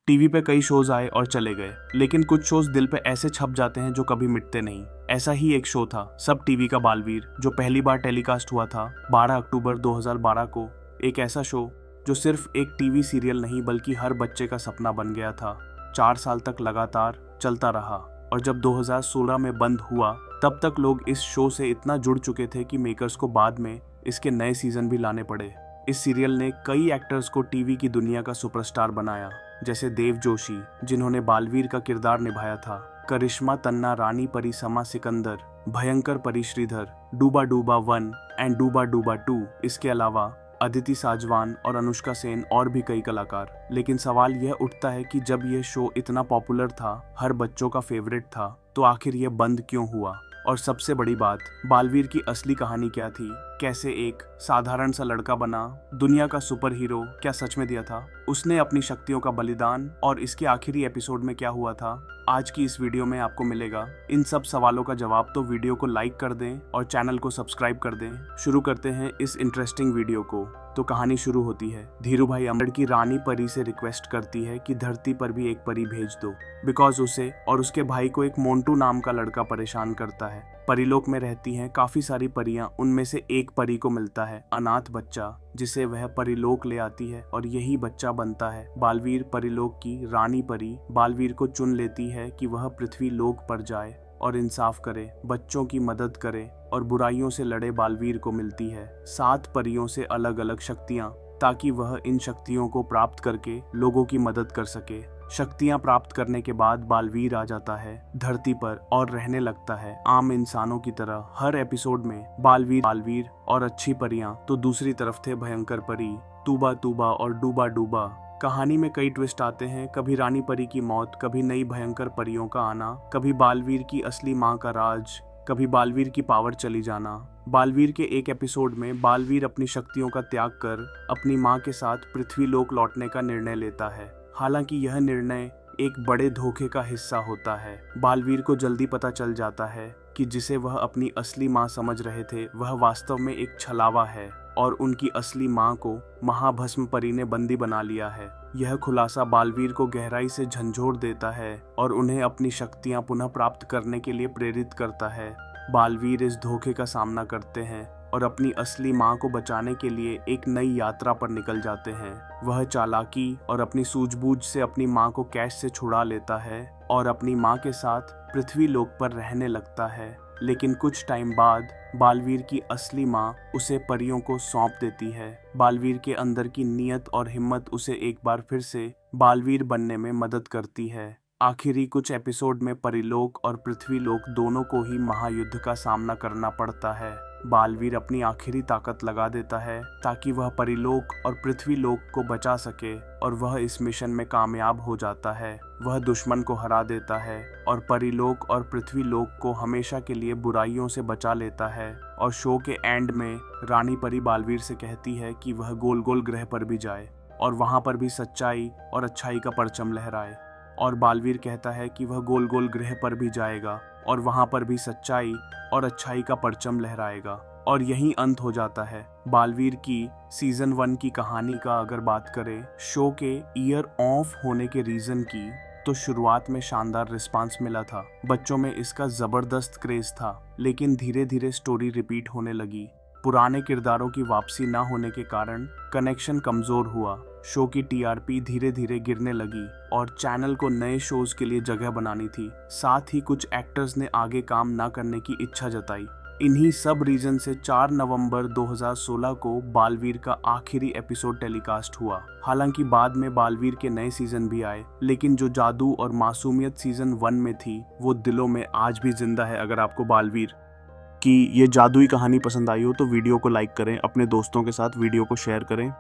TV पे कई shows आए और चले गए, लेकिन कुछ शोज दिल पे ऐसे छप जाते हैं जो कभी मिटते नहीं। ऐसा ही एक शो था सब टीवी का बालवीर, जो पहली बार टेलीकास्ट हुआ था 12 अक्टूबर 2012 को। एक ऐसा शो जो सिर्फ एक टीवी सीरियल नहीं बल्कि हर बच्चे का सपना बन गया था। 4 साल तक लगातार चलता रहा और जब 2016 में बंद हुआ तब तक लोग इस शो से इतना जुड़ चुके थे कि मेकर्स को बाद में इसके नए सीजन भी लाने पड़े। इस सीरियल ने कई एक्टर्स को टीवी की दुनिया का सुपरस्टार बनाया, जैसे देव जोशी जिन्होंने बालवीर का किरदार निभाया था, करिश्मा तन्ना, रानी परी, समा सिकंदर, भयंकर परी श्रीधर, डूबा डूबा 1 एंड डूबा डूबा 2। इसके अलावा अदिति साजवान और अनुष्का सेन और भी कई कलाकार। लेकिन सवाल यह उठता है कि जब यह शो इतना पॉपुलर था, हर बच्चों का फेवरेट था, तो आखिर यह बंद क्यों हुआ? और सबसे बड़ी बात, बालवीर की असली कहानी क्या थी? कैसे एक साधारण सा लड़का बना दुनिया का सुपर हीरो? क्या सच में दिया था उसने अपनी शक्तियों का बलिदान? और इसके आखिरी एपिसोड में क्या हुआ था? आज की इस वीडियो में आपको मिलेगा इन सब सवालों का जवाब। तो वीडियो को लाइक कर दें और चैनल को सब्सक्राइब कर दें। शुरू करते हैं इस इंटरेस्टिंग वीडियो को। तो कहानी शुरू होती है। धीरू भाई अमर की रानी परी से रिक्वेस्ट करती है कि धरती पर भी एक परी भेज दो, बिकॉज उसे और उसके भाई को एक मोंटू नाम का लड़का परेशान करता है। परीलोक में रहती हैं काफी सारी परियां, उनमें से एक परी को मिलता है अनाथ बच्चा, जिसे वह परीलोक ले आती है और यही बच्चा बनता है बालवीर। परीलोक की रानी परी बालवीर को चुन लेती है कि वह पृथ्वी लोक पर जाए और इंसाफ करे, बच्चों की मदद करे और बुराइयों से लड़े। बालवीर को मिलती है 7 परियों से अलग अलग शक्तियां, ताकि वह इन शक्तियों को प्राप्त करके लोगों की मदद कर सके। शक्तियां प्राप्त करने के बाद बालवीर आ जाता है धरती पर और रहने लगता है आम इंसानों की तरह। हर एपिसोड में बालवीर और अच्छी परियां, तो दूसरी तरफ थे भयंकर परी, तूबा तूबा और डूबा डूबा। कहानी में कई ट्विस्ट आते हैं, कभी रानी परी की मौत, कभी नई भयंकर परियों का आना, कभी बालवीर की असली माँ का राज, कभी बालवीर की पावर चली जाना। बालवीर के एक एपिसोड में बालवीर अपनी शक्तियों का त्याग कर अपनी माँ के साथ पृथ्वी लोक लौटने का निर्णय लेता है। हालांकि यह निर्णय एक बड़े धोखे का हिस्सा होता है। बालवीर को जल्दी पता चल जाता है कि जिसे वह अपनी असली माँ समझ रहे थे वह वास्तव में एक छलावा है और उनकी असली माँ को महाभस्म परी ने बंदी बना लिया है। यह खुलासा बालवीर को गहराई से झंझोर देता है और उन्हें अपनी शक्तियाँ पुनः प्राप्त करने के लिए प्रेरित करता है। बालवीर इस धोखे का सामना करते हैं और अपनी असली माँ को बचाने के लिए एक नई यात्रा पर निकल जाते हैं। वह चालाकी और अपनी सूझबूझ से अपनी माँ को कैश से छुड़ा लेता है और अपनी माँ के साथ पृथ्वी लोक पर रहने लगता है। लेकिन कुछ टाइम बाद बालवीर की असली माँ उसे परियों को सौंप देती है। बालवीर के अंदर की नीयत और हिम्मत उसे एक बार फिर से बालवीर बनने में मदद करती है। आखिरी कुछ एपिसोड में परीलोक और पृथ्वी लोक दोनों को ही महायुद्ध का सामना करना पड़ता है। बालवीर अपनी आखिरी ताकत लगा देता है ताकि वह परीलोक और पृथ्वी लोक को बचा सके और वह इस मिशन में कामयाब हो जाता है। वह दुश्मन को हरा देता है और परीलोक और पृथ्वी लोक को हमेशा के लिए बुराइयों से बचा लेता है। और शो के एंड में रानी परी बालवीर से कहती है कि वह गोल गोल ग्रह पर भी जाए और वहां पर भी सच्चाई और अच्छाई का परचम लहराए। और बालवीर कहता है कि वह गोल गोल ग्रह पर भी जाएगा और वहां पर भी सच्चाई और अच्छाई का परचम लहराएगा। और यहीं अंत हो जाता है बालवीर की सीजन 1 की कहानी का। अगर बात करें शो के ईयर ऑफ होने के रीजन की, तो शुरुआत में शानदार रिस्पांस मिला था, बच्चों में इसका जबरदस्त क्रेज था। लेकिन धीरे धीरे स्टोरी रिपीट होने लगी, पुराने किरदारों की वापसी न होने के कारण कनेक्शन कमजोर हुआ। शो की टीआरपी धीरे धीरे गिरने लगी और चैनल को नए शोज के लिए जगह बनानी थी। साथ ही कुछ एक्टर्स ने आगे काम न करने की इच्छा जताई। इन्हीं सब रीजन से 4 नवंबर 2016 को बालवीर का आखिरी एपिसोड टेलीकास्ट हुआ। हालांकि बाद में बालवीर के नए सीजन भी आए, लेकिन जो जादू और मासूमियत सीजन 1 में थी वो दिलों में आज भी जिंदा है। अगर आपको बालवीर की ये जादुई कहानी पसंद आई हो तो वीडियो को लाइक करें, अपने दोस्तों के साथ वीडियो को शेयर करें।